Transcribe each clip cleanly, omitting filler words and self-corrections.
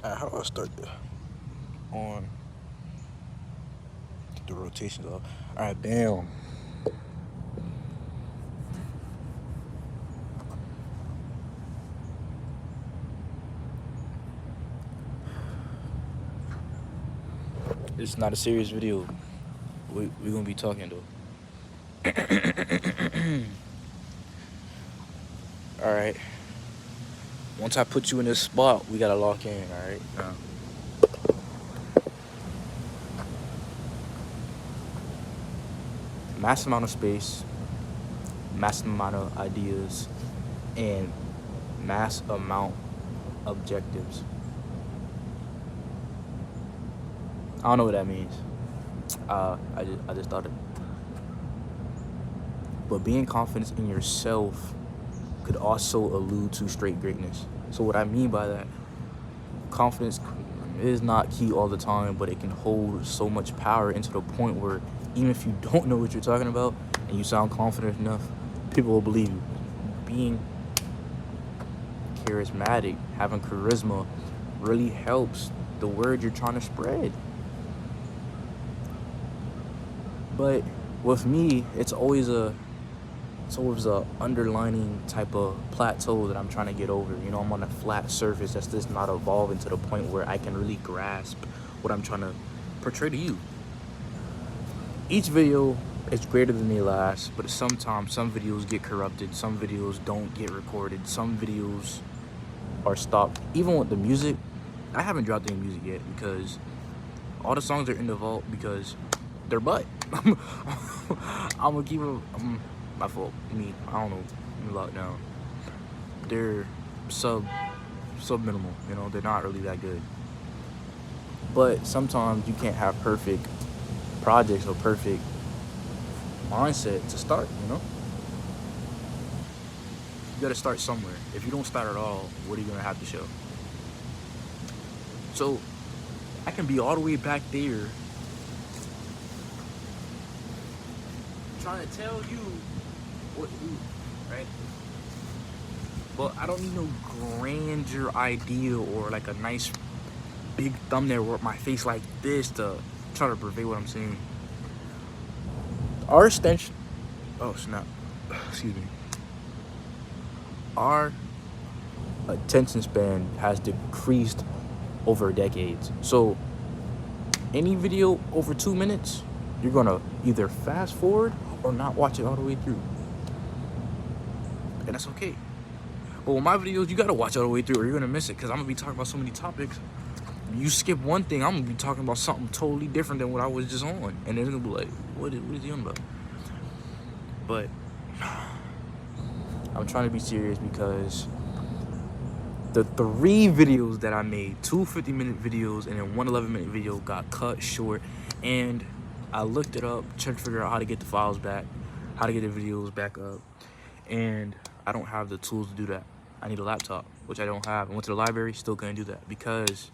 How do I start on the rotations off? Alright, bam. It's not a serious video. We're gonna be talking though. Alright. Once I put you in this spot, we gotta lock in, alright? Mass amount of space, mass amount of ideas, and mass amount objectives. I don't know what that means. I just thought it. But being confident in yourself could also allude to straight greatness. So what I mean by that, confidence is not key all the time, but it can hold so much power into the point where even if you don't know what you're talking about and you sound confident enough, people will believe you. Being charismatic, having charisma really helps the word you're trying to spread. But with me, it's always a underlining type of plateau that I'm trying to get over. You know, I'm on a flat surface that's just not evolving to the point where I can really grasp what I'm trying to portray to you. Each video is greater than the last, but sometimes some videos get corrupted, some videos don't get recorded, some videos are stopped. Even with the music, I haven't dropped any music yet because all the songs are in the vault because they're butt. I'm gonna keep it. My fault. I don't know. I'm locked down. They're sub minimal. You know, they're not really that good. But sometimes you can't have perfect projects or perfect mindset to start. You know, you gotta start somewhere. If you don't start at all, what are you gonna have to show? So I can be all the way back there trying to tell you what to do, right? But I don't need no grandeur idea or like a nice big thumbnail with my face like this to try to purvey what I'm saying. Our extension, oh snap, excuse me. Our attention span has decreased over decades. So any video over 2 minutes, you're gonna either fast forward or not watch it all the way through. And that's okay. But with my videos, you gotta watch all the way through or you're gonna miss it because I'm gonna be talking about so many topics. You skip one thing, I'm gonna be talking about something totally different than what I was just on. And they're gonna be like, what is he on about? But I'm trying to be serious because the 3 videos that I made, 2 50-minute videos and then one 11-minute video got cut short. And I looked it up, tried to figure out how to get the files back, how to get the videos back up. And I don't have the tools to do that. I need a laptop, which I don't have. I went to the library, still couldn't do that because,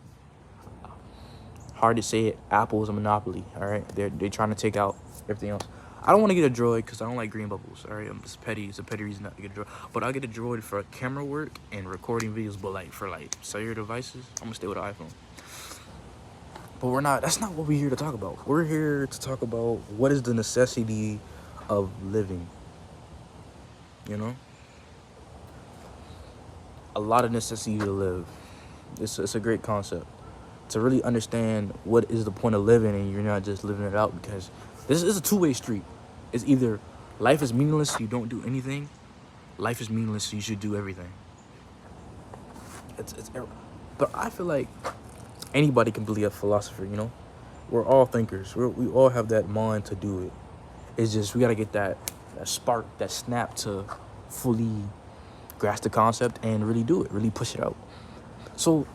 hard to say it, Apple is a monopoly, all right? They're trying to take out everything else. I don't want to get a Droid because I don't like green bubbles, all right? It's petty. It's a petty reason not to get a Droid. But I'll get a Droid for camera work and recording videos, but like for like cellular devices, I'm going to stay with an iPhone. But that's not what we're here to talk about. We're here to talk about what is the necessity of living, you know? A lot of necessity to live. It's a great concept. To really understand what is the point of living and you're not just living it out, because this is a two-way street. It's either life is meaningless so you don't do anything, life is meaningless so you should do everything. But I feel like anybody can be a philosopher, you know? We're all thinkers. We all have that mind to do it. It's just we gotta get that spark, that snap to fully grasp the concept and really do it, really push it out. So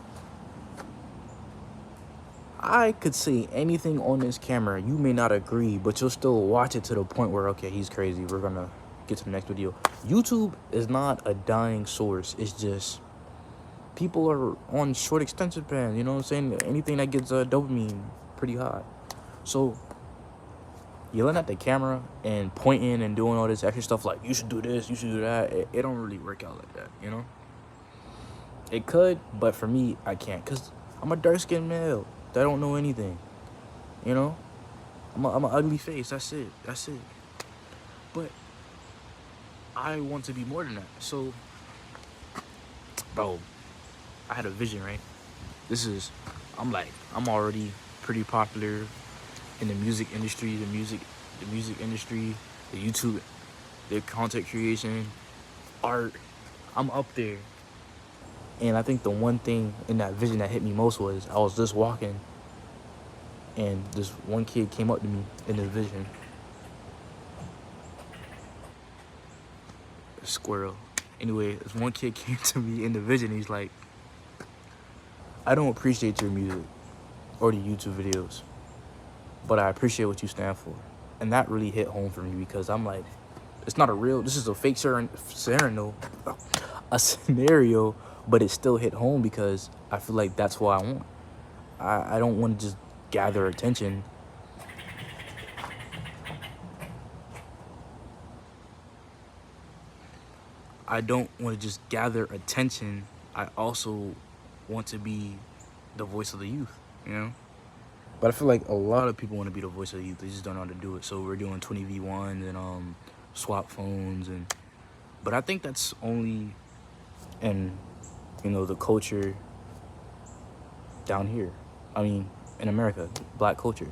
I could say anything on this camera. You may not agree, but you'll still watch it to the point where, okay, he's crazy. We're gonna get to the next video. YouTube is not a dying source. It's just people are on short extension span. You know what I'm saying? Anything that gets dopamine pretty high. So yelling at the camera and pointing and doing all this extra stuff like you should do this, you should do that, it don't really work out like that, you know? It could, but for me, I can't, because I'm a dark-skinned male that don't know anything. You know, I'm an ugly face. That's it. That's it. But I want to be more than that. So, bro, I had a vision, right? I'm already pretty popular in the music industry, the music industry, the YouTube, the content creation, art. I'm up there. And I think the one thing in that vision that hit me most was I was just walking and this one kid came up to me in the vision. A squirrel. Anyway, this one kid came to me in the vision. He's like, I don't appreciate your music or the YouTube videos, but I appreciate what you stand for. And that really hit home for me because I'm like, it's not a real, this is a fake scenario, but it still hit home because I feel like that's what I want. I don't want to just gather attention. I don't want to just gather attention. I also want to be the voice of the youth, you know? But I feel like a lot of people want to be the voice of the youth. They just don't know how to do it. So we're doing 20v1 and swap phones but I think that's only in, you know, the culture down here. I mean, in America, black culture.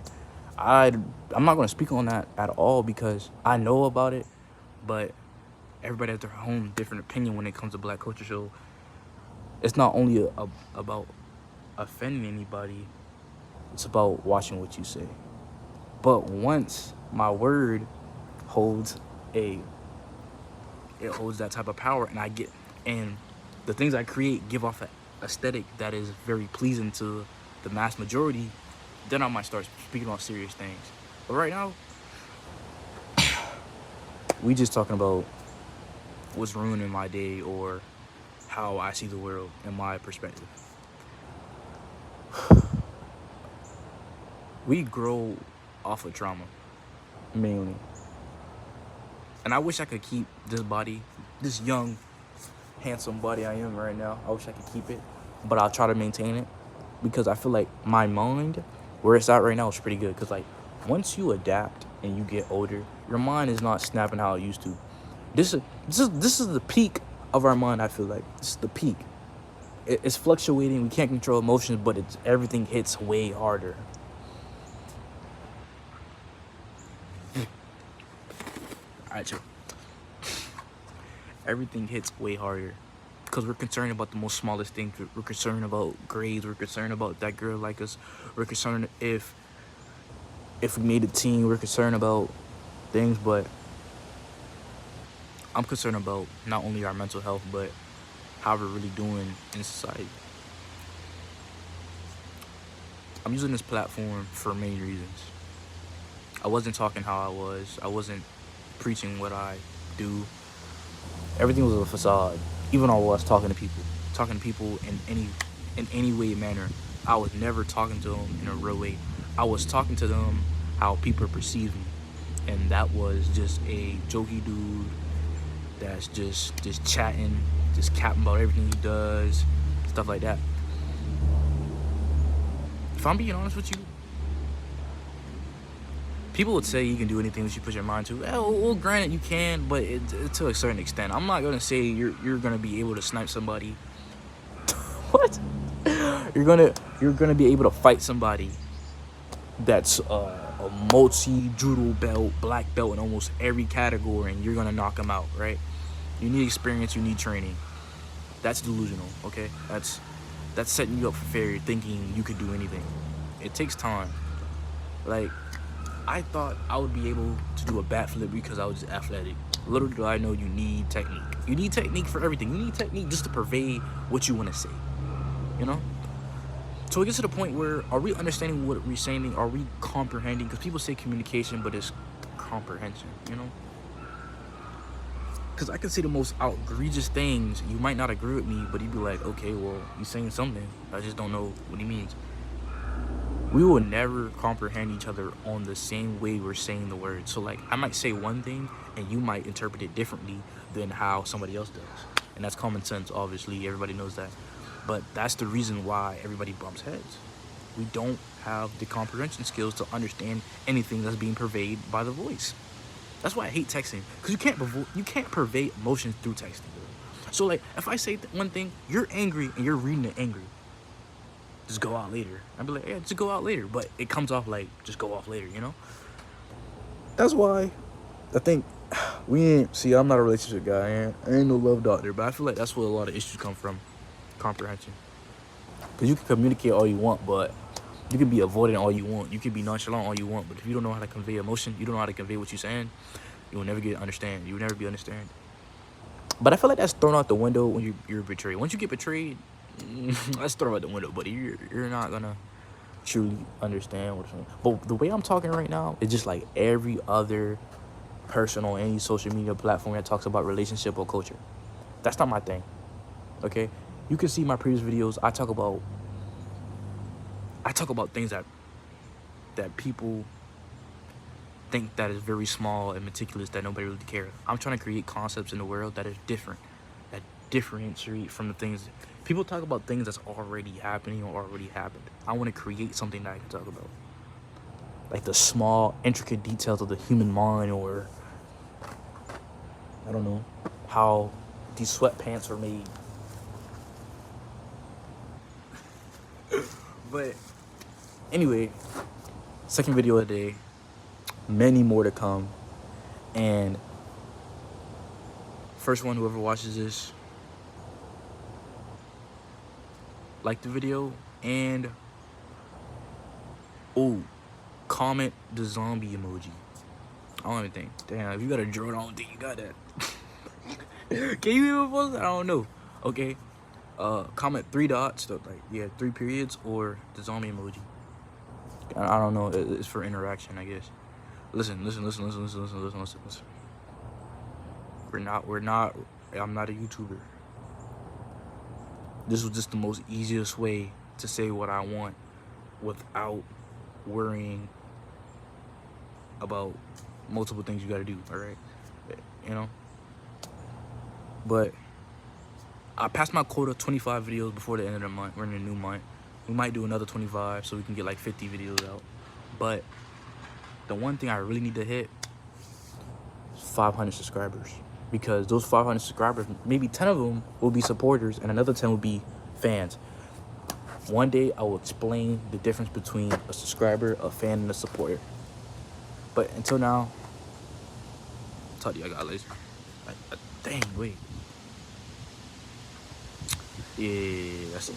I'm not going to speak on that at all because I know about it, but everybody has their own different opinion when it comes to black culture. So it's not only about offending anybody, it's about watching what you say. But once my word holds that type of power, and the things I create give off an aesthetic that is very pleasing to the mass majority, then I might start speaking on serious things. But right now, we just talking about what's ruining my day or how I see the world in my perspective. We grow off of trauma, mainly. And I wish I could keep this body, this young, handsome body I am right now. I wish I could keep it, but I'll try to maintain it because I feel like my mind, where it's at right now, is pretty good. Because like once you adapt and you get older, your mind is not snapping how it used to. This is the peak of our mind. I feel like this is the peak. It's fluctuating. We can't control emotions, but everything hits way harder. Alright, chill. Everything hits way harder because we're concerned about the most smallest things. We're concerned about grades. We're concerned about that girl like us. We're concerned if we made a team. We're concerned about things, but I'm concerned about not only our mental health, but how we're really doing in society. I'm using this platform for many reasons. I wasn't talking how I was. I wasn't preaching what I do. Everything was a facade. Even though I was talking to people in any way, manner. I was never talking to them in a real way. I was talking to them how people perceive me, and that was just a jokey dude that's just chatting, just capping about everything he does, stuff like that. If I'm being honest with you, people would say you can do anything that you put your mind to. Well, granted, you can, but to a certain extent. I'm not gonna say you're gonna be able to snipe somebody. What? You're gonna be able to fight somebody that's a multi-judo belt, black belt in almost every category, and you're gonna knock them out, right? You need experience. You need training. That's delusional. Okay, that's setting you up for failure, thinking you could do anything. It takes time. Like, I thought I would be able to do a backflip because I was athletic. Little do I know you need technique. You need technique for everything. You need technique just to pervade what you want to say, you know? So it gets to the point where, are we understanding what we're saying? Are we comprehending? Because people say communication, but it's comprehension, you know? Because I can say the most outrageous things. You might not agree with me, but you'd be like, okay, well, he's saying something. I just don't know what he means. We will never comprehend each other on the same way we're saying the words. So like, I might say one thing and you might interpret it differently than how somebody else does. And that's common sense, obviously. Everybody knows that. But that's the reason why everybody bumps heads. We don't have the comprehension skills to understand anything that's being pervaded by the voice. That's why I hate texting, because you can't pervade emotions through texting. So like, if I say one thing, you're angry and you're reading it angry, just go out later. I'd be like, yeah, just go out later. But it comes off like, just go off later, you know? That's why I think I'm not a relationship guy. I ain't no love doctor, but I feel like that's where a lot of issues come from, comprehension. Because you can communicate all you want, but you can be avoidant all you want. You can be nonchalant all you want, but if you don't know how to convey emotion, you don't know how to convey what you're saying, you will never get understand. You will never be understand. But I feel like that's thrown out the window when you're betrayed. Once you get betrayed, that's thrown out the window, buddy. You're not gonna truly understand what's going on. But the way I'm talking right now is just like every other person on any social media platform that talks about relationship or culture. That's not my thing. Okay? You can see my previous videos. I talk about things that people think that is very small and meticulous, that nobody really cares. I'm trying to create concepts in the world that is different, that differentiate from the things. People talk about things that's already happening or already happened. I want to create something that I can talk about. Like the small, intricate details of the human mind, or I don't know, how these sweatpants were made. But anyway, second video of the day, many more to come. And first one, whoever watches this, like the video, and comment the zombie emoji. I don't even think. Damn, if you got a drone, I don't think you got that. Can you even post that? I don't know. Okay. Comment 3 dots, so like, yeah, 3 periods, or the zombie emoji. I don't know. It's for interaction, I guess. Listen. I'm not a YouTuber. This was just the most easiest way to say what I want without worrying about multiple things you gotta do, all right? You know? But I passed my quota, 25 videos before the end of the month. We're in a new month. We might do another 25 so we can get like 50 videos out. But the one thing I really need to hit is 500 subscribers. Because those 500 subscribers, maybe 10 of them will be supporters and another 10 will be fans. One day I will explain the difference between a subscriber, a fan, and a supporter. But until now, talk to you guys later. Dang, wait. Yeah, that's it.